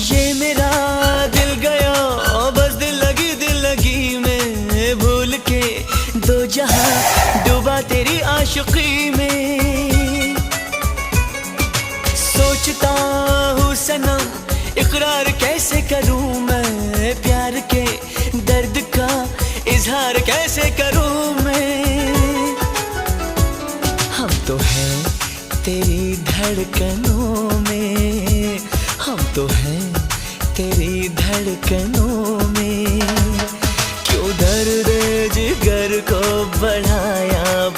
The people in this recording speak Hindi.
ये मेरा दिल गया बस दिल लगी में, भूल के दो जहां डूबा तेरी आशिकी में। सोचता हूँ सनम इकरार कैसे करूँ मैं, प्यार के दर्द का इजहार कैसे करूँ मैं। हम तो हैं तेरी धड़कनों में, हम तो हैं तेरी धड़कनों में। क्यों दर्द जिगर को बढ़ाया